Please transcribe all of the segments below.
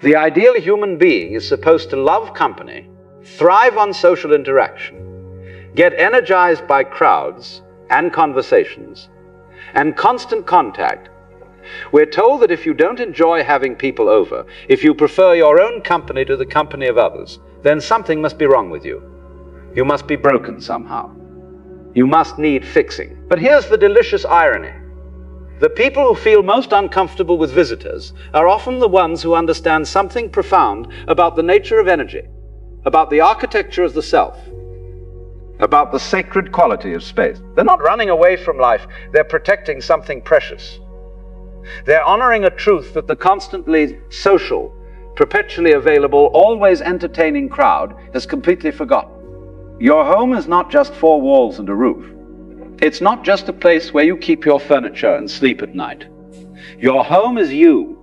The ideal human being is supposed to love company, thrive on social interaction, get energized by crowds and conversations, and constant contact. We're told that if you don't enjoy having people over, if you prefer your own company to the company of others, then something must be wrong with you. You must be broken somehow. You must need fixing. But here's the delicious irony. The people who feel most uncomfortable with visitors are often the ones who understand something profound about the nature of energy, about the architecture of the self, about the sacred quality of space. They're not running away from life, they're protecting something precious. They're honoring a truth that the constantly social, perpetually available, always entertaining crowd has completely forgotten. Your home is not just four walls and a roof. It's not just a place where you keep your furniture and sleep at night. Your home is you.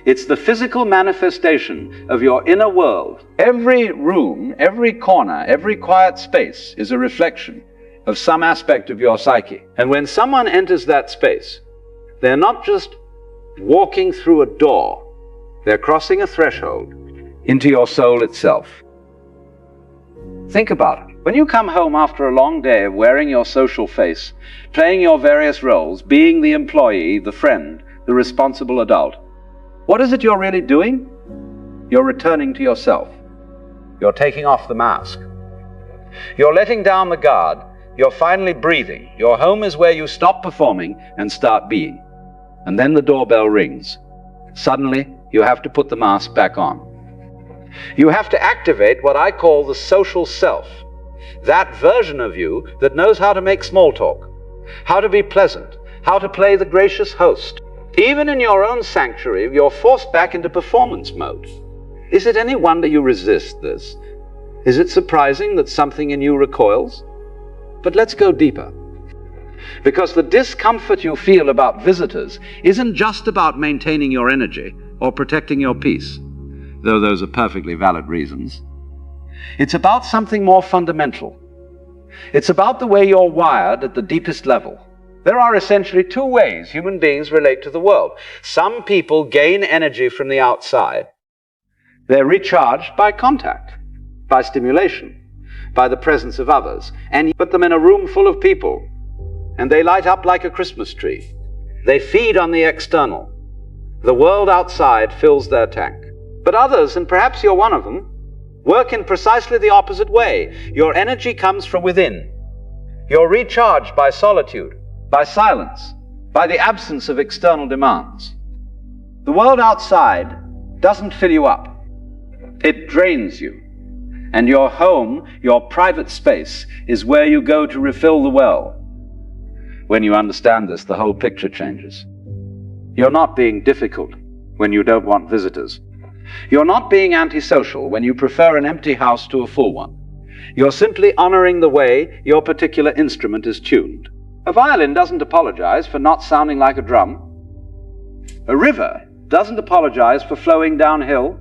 It's the physical manifestation of your inner world. Every room, every corner, every quiet space is a reflection of some aspect of your psyche. And when someone enters that space, they're not just walking through a door, they're crossing a threshold into your soul itself. Think about it. When you come home after a long day of wearing your social face, playing your various roles, being the employee, the friend, the responsible adult, what is it you're really doing? You're returning to yourself. You're taking off the mask. You're letting down the guard. You're finally breathing. Your home is where you stop performing and start being. And then the doorbell rings. Suddenly, you have to put the mask back on. You have to activate what I call the social self, that version of you that knows how to make small talk, how to be pleasant, how to play the gracious host. Even in your own sanctuary, you're forced back into performance mode. Is it any wonder you resist this? Is it surprising that something in you recoils? But let's go deeper. Because the discomfort you feel about visitors isn't just about maintaining your energy or protecting your peace, though those are perfectly valid reasons. It's about something more fundamental. It's about the way you're wired at the deepest level. There are essentially two ways human beings relate to the world. Some people gain energy from the outside. They're recharged by contact, by stimulation, by the presence of others. And you put them in a room full of people, and they light up like a Christmas tree. They feed on the external. The world outside fills their tank. But others, and perhaps you're one of them, work in precisely the opposite way. Your energy comes from within. You're recharged by solitude, by silence, by the absence of external demands. The world outside doesn't fill you up. It drains you. And your home, your private space, is where you go to refill the well. When you understand this, the whole picture changes. You're not being difficult when you don't want visitors. You're not being antisocial when you prefer an empty house to a full one. You're simply honoring the way your particular instrument is tuned. A violin doesn't apologize for not sounding like a drum. A river doesn't apologize for flowing downhill.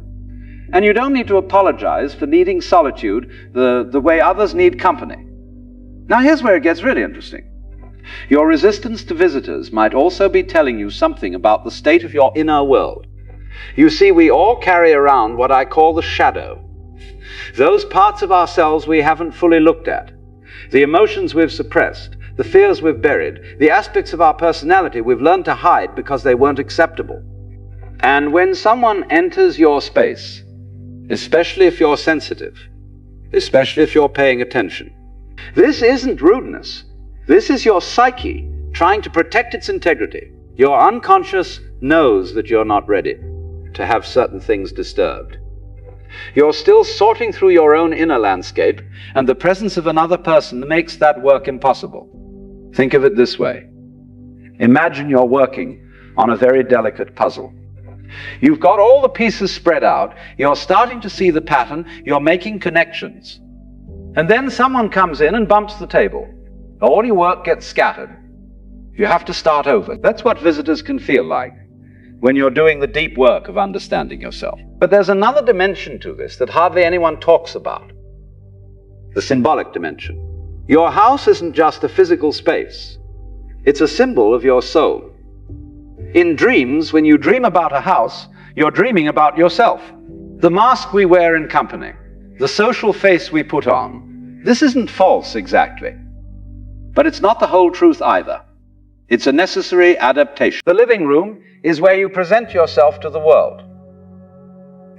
And you don't need to apologize for needing solitude the way others need company. Now here's where it gets really interesting. Your resistance to visitors might also be telling you something about the state of your inner world. You see, we all carry around what I call the shadow. Those parts of ourselves we haven't fully looked at. The emotions we've suppressed, the fears we've buried, the aspects of our personality we've learned to hide because they weren't acceptable. And when someone enters your space, especially if you're sensitive, especially if you're paying attention, this isn't rudeness. This is your psyche trying to protect its integrity. Your unconscious knows that you're not ready to have certain things disturbed. You're still sorting through your own inner landscape, and the presence of another person makes that work impossible. Think of it this way. Imagine you're working on a very delicate puzzle. You've got all the pieces spread out, you're starting to see the pattern, you're making connections. And then someone comes in and bumps the table. All your work gets scattered. You have to start over. That's what visitors can feel like when you're doing the deep work of understanding yourself. But there's another dimension to this that hardly anyone talks about. The symbolic dimension. Your house isn't just a physical space. It's a symbol of your soul. In dreams, when you dream about a house, You're dreaming about yourself. The mask we wear in company, the social face we put on, this isn't false exactly. But it's not the whole truth either. It's a necessary adaptation. The living room is where you present yourself to the world.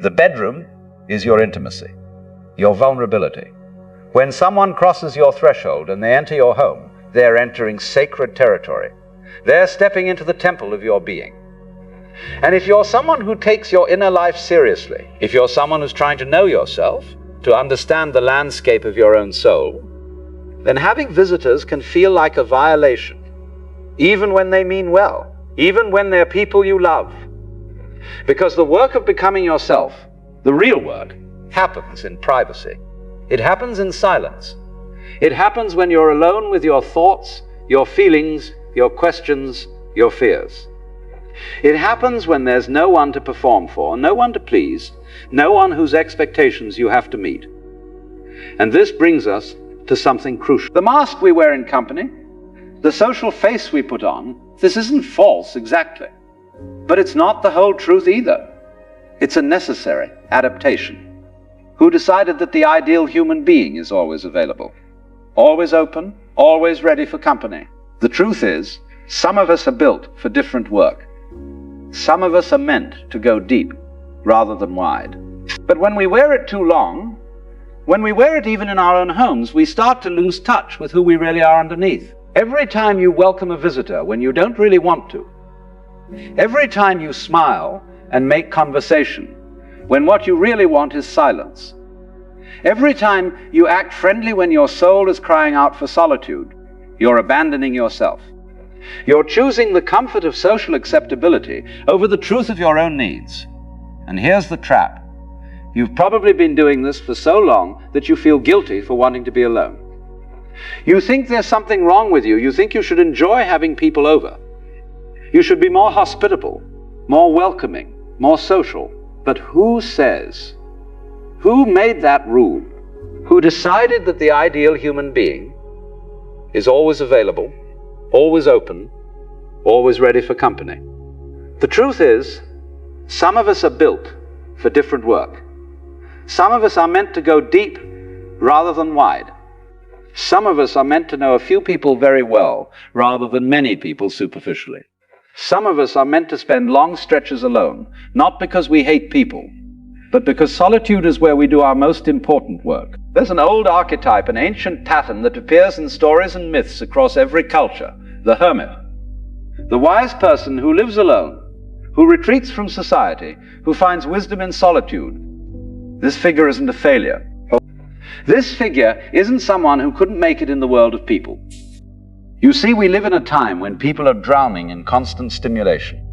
The bedroom is your intimacy, your vulnerability. When someone crosses your threshold and they enter your home, they're entering sacred territory. They're stepping into the temple of your being. And if you're someone who takes your inner life seriously, if you're someone who's trying to know yourself, to understand the landscape of your own soul, then having visitors can feel like a violation, even when they mean well, even when they're people you love. Because the work of becoming yourself, the real work, happens in privacy. It happens in silence. It happens when you're alone with your thoughts, your feelings, your questions, your fears. It happens when there's no one to perform for, no one to please, no one whose expectations you have to meet. And this brings us to something crucial. The mask we wear in company, the social face we put on, this isn't false exactly. But it's not the whole truth either. It's a necessary adaptation. Who decided that the ideal human being is always available? Always open, always ready for company. The truth is, some of us are built for different work. Some of us are meant to go deep rather than wide. But when we wear it too long, when we wear it even in our own homes, we start to lose touch with who we really are underneath. Every time you welcome a visitor when you don't really want to, every time you smile and make conversation when what you really want is silence, every time you act friendly when your soul is crying out for solitude, you're abandoning yourself. You're choosing the comfort of social acceptability over the truth of your own needs. And here's the trap. You've probably been doing this for so long that you feel guilty for wanting to be alone. You think there's something wrong with you. You think you should enjoy having people over. You should be more hospitable, more welcoming, more social. But who says? Who made that rule? Who decided that the ideal human being is always available, always open, always ready for company? The truth is, some of us are built for different work. Some of us are meant to go deep rather than wide. Some of us are meant to know a few people very well rather than many people superficially. Some of us are meant to spend long stretches alone, not because we hate people, but because solitude is where we do our most important work. There's an old archetype, an ancient pattern that appears in stories and myths across every culture: the hermit. The wise person who lives alone, who retreats from society, who finds wisdom in solitude. This figure isn't a failure. This figure isn't someone who couldn't make it in the world of people. You see, we live in a time when people are drowning in constant stimulation.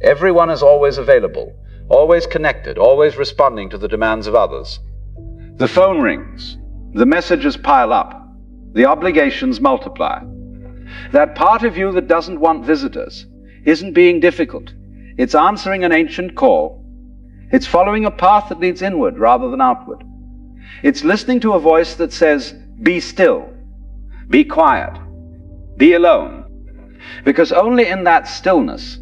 Everyone is always available, always connected, always responding to the demands of others. The phone rings, the messages pile up, the obligations multiply. That part of you that doesn't want visitors isn't being difficult. It's answering an ancient call. It's following a path that leads inward rather than outward. It's listening to a voice that says, be still, be quiet, be alone. Because only in that stillness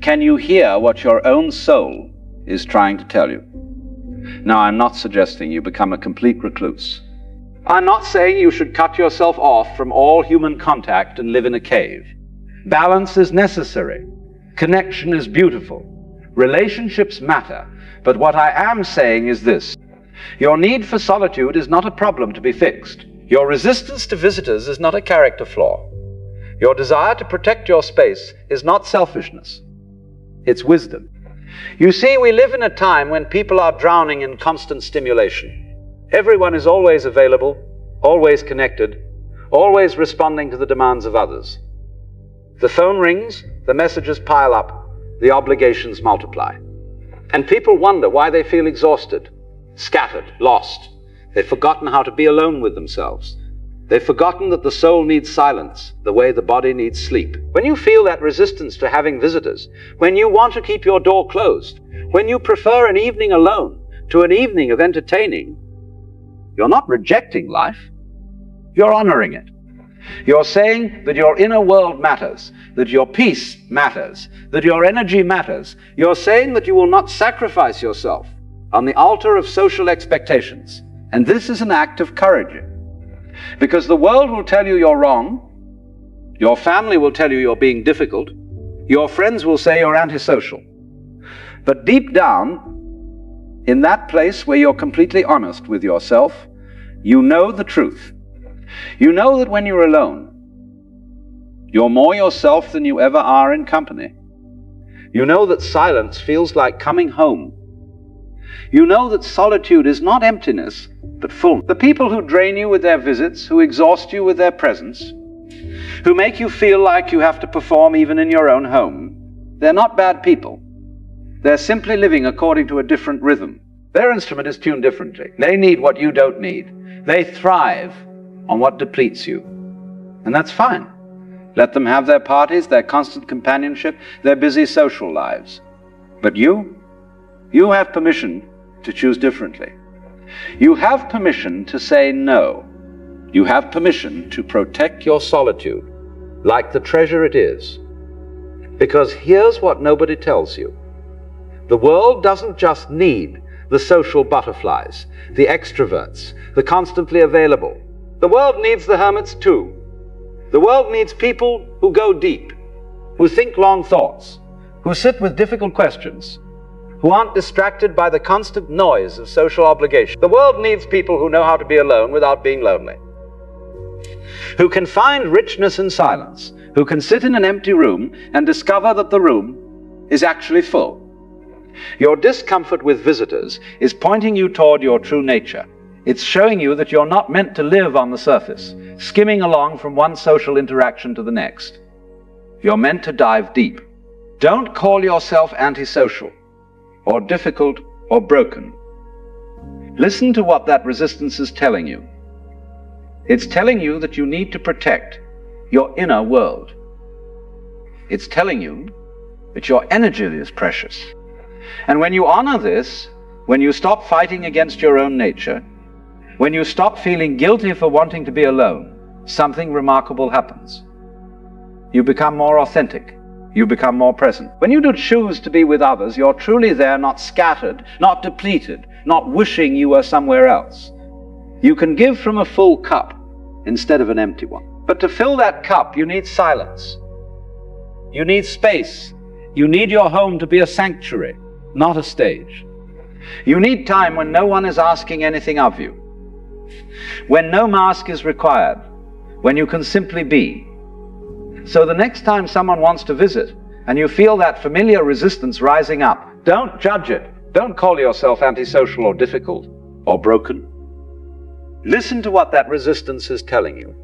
can you hear what your own soul is trying to tell you. Now, I'm not suggesting you become a complete recluse. I'm not saying you should cut yourself off from all human contact and live in a cave. Balance is necessary. Connection is beautiful. Relationships matter. But what I am saying is this: your need for solitude is not a problem to be fixed. Your resistance to visitors is not a character flaw. Your desire to protect your space is not selfishness. It's wisdom. You see, we live in a time when people are drowning in constant stimulation. Everyone is always available, always connected, always responding to the demands of others. The phone rings, the messages pile up, the obligations multiply. And people wonder why they feel exhausted, scattered, lost. They've forgotten how to be alone with themselves. They've forgotten that the soul needs silence, the way the body needs sleep. When you feel that resistance to having visitors, when you want to keep your door closed, when you prefer an evening alone to an evening of entertaining, you're not rejecting life, you're honoring it. You're saying that your inner world matters, that your peace matters, that your energy matters. You're saying that you will not sacrifice yourself on the altar of social expectations. And this is an act of courage. Because the world will tell you you're wrong, your family will tell you you're being difficult, your friends will say you're antisocial. But deep down, in that place where you're completely honest with yourself, you know the truth. You know that when you're alone, you're more yourself than you ever are in company. You know that silence feels like coming home. You know that solitude is not emptiness, but full. The people who drain you with their visits, who exhaust you with their presence, who make you feel like you have to perform even in your own home, they're not bad people. They're simply living according to a different rhythm. Their instrument is tuned differently. They need what you don't need. They thrive on what depletes you. And that's fine. Let them have their parties, their constant companionship, their busy social lives. But you have permission to choose differently. You have permission to say no. You have permission to protect your solitude like the treasure it is. Because here's what nobody tells you. The world doesn't just need the social butterflies, the extroverts, the constantly available. The world needs the hermits too. The world needs people who go deep, who think long thoughts, who sit with difficult questions, who aren't distracted by the constant noise of social obligation. The world needs people who know how to be alone without being lonely, who can find richness in silence, who can sit in an empty room and discover that the room is actually full. Your discomfort with visitors is pointing you toward your true nature. It's showing you that you're not meant to live on the surface, skimming along from one social interaction to the next. You're meant to dive deep. Don't call yourself antisocial, or difficult, or broken. Listen to what that resistance is telling you. It's telling you that you need to protect your inner world. It's telling you that your energy is precious. And when you honor this, when you stop fighting against your own nature, when you stop feeling guilty for wanting to be alone, something remarkable happens. You become more authentic. You become more present. When you do choose to be with others, you're truly there, not scattered, not depleted, not wishing you were somewhere else. You can give from a full cup instead of an empty one. But to fill that cup, you need silence. You need space. You need your home to be a sanctuary, not a stage. You need time when no one is asking anything of you, when no mask is required, when you can simply be. So the next time someone wants to visit and you feel that familiar resistance rising up, don't judge it. Don't call yourself antisocial or difficult or broken. Listen to what that resistance is telling you.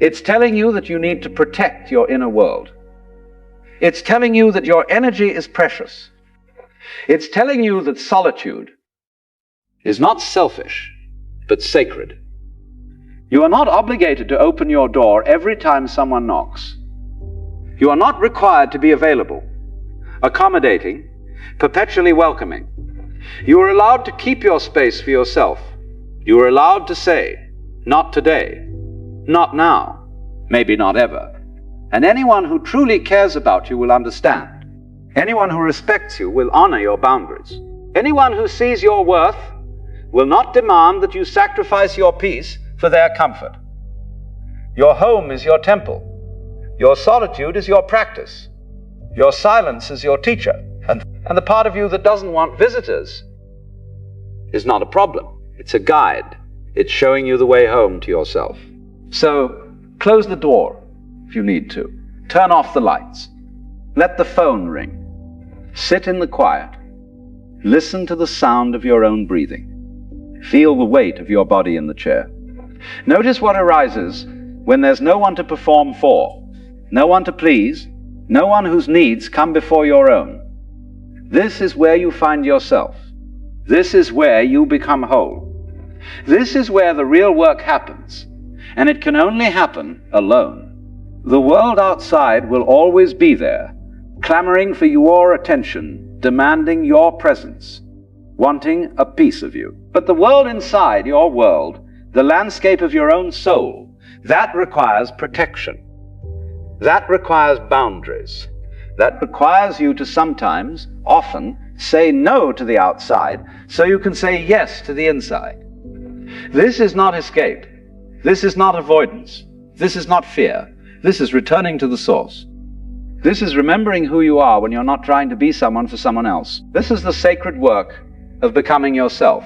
It's telling you that you need to protect your inner world. It's telling you that your energy is precious. It's telling you that solitude is not selfish, but sacred. You are not obligated to open your door every time someone knocks. You are not required to be available, accommodating, perpetually welcoming. You are allowed to keep your space for yourself. You are allowed to say, not today, not now, maybe not ever. And anyone who truly cares about you will understand. Anyone who respects you will honor your boundaries. Anyone who sees your worth will not demand that you sacrifice your peace for their comfort. Your home is your temple. Your solitude is your practice. Your silence is your teacher. And the part of you that doesn't want visitors is not a problem. It's a guide. It's showing you the way home to yourself. So close the door if you need to. Turn off the lights. Let the phone ring. Sit in the quiet. Listen to the sound of your own breathing. Feel the weight of your body in the chair. Notice what arises when there's no one to perform for, no one to please, no one whose needs come before your own. This is where you find yourself. This is where you become whole. This is where the real work happens, and it can only happen alone. The world outside will always be there, clamoring for your attention, demanding your presence, wanting a piece of you. But the world inside your world, the landscape of your own soul, That requires protection. That requires boundaries. That requires you to sometimes, often, say no to the outside so you can say yes to the inside. This is not escape. This is not avoidance. This is not fear. This is returning to the source. This is remembering who you are when you're not trying to be someone for someone else. This is the sacred work of becoming yourself.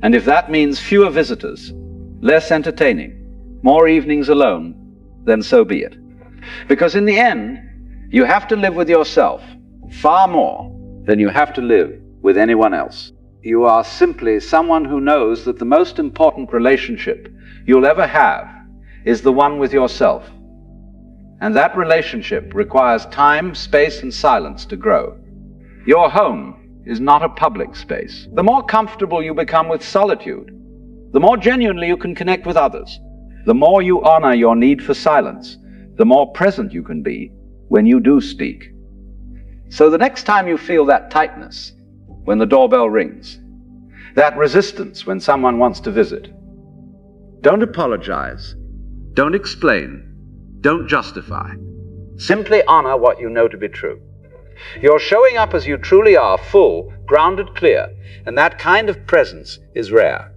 And if that means fewer visitors, less entertaining, more evenings alone, then so be it. Because in the end, you have to live with yourself far more than you have to live with anyone else. You are simply someone who knows that the most important relationship you'll ever have is the one with yourself. And that relationship requires time, space, and silence to grow. Your home is not a public space. The more comfortable you become with solitude, the more genuinely you can connect with others. The more you honor your need for silence, the more present you can be when you do speak. So the next time you feel that tightness when the doorbell rings, that resistance when someone wants to visit, don't apologize, don't explain, don't justify. Simply honor what you know to be true. You're showing up as you truly are, full, grounded, clear, and that kind of presence is rare.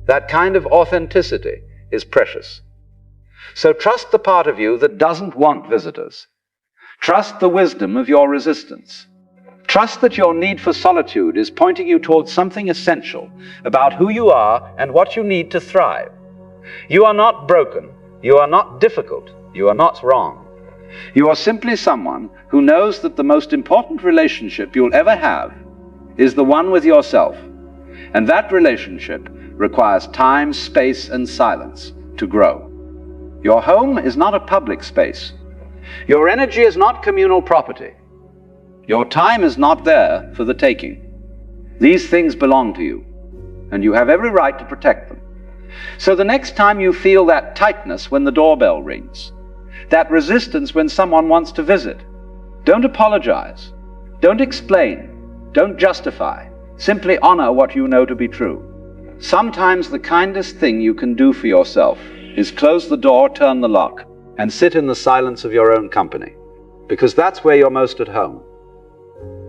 That kind of authenticity is precious. So trust the part of you that doesn't want visitors. Trust the wisdom of your resistance. Trust that your need for solitude is pointing you towards something essential about who you are and what you need to thrive. You are not broken. You are not difficult. You are not wrong. You are simply someone who knows that the most important relationship you'll ever have is the one with yourself. And that relationship requires time, space, and silence to grow. Your home is not a public space. Your energy is not communal property. Your time is not there for the taking. These things belong to you, and you have every right to protect them. So the next time you feel that tightness when the doorbell rings, that resistance when someone wants to visit, don't apologize, don't explain, don't justify. Simply honor what you know to be true. Sometimes the kindest thing you can do for yourself is close the door, turn the lock, and sit in the silence of your own company. Because that's where you're most at home.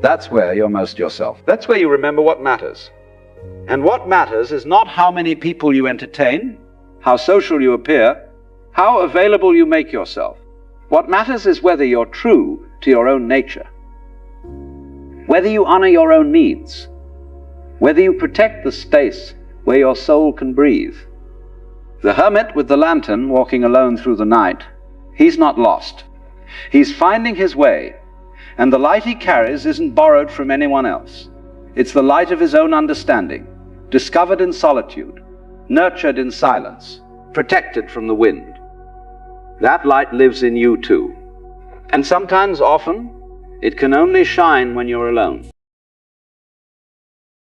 That's where you're most yourself. That's where you remember what matters. And what matters is not how many people you entertain, how social you appear, how available you make yourself. What matters is whether you're true to your own nature, whether you honor your own needs, whether you protect the space where your soul can breathe. The hermit with the lantern walking alone through the night, he's not lost. He's finding his way, and the light he carries isn't borrowed from anyone else. It's the light of his own understanding, discovered in solitude, nurtured in silence, protected from the wind. That light lives in you too. And sometimes, often, it can only shine when you're alone.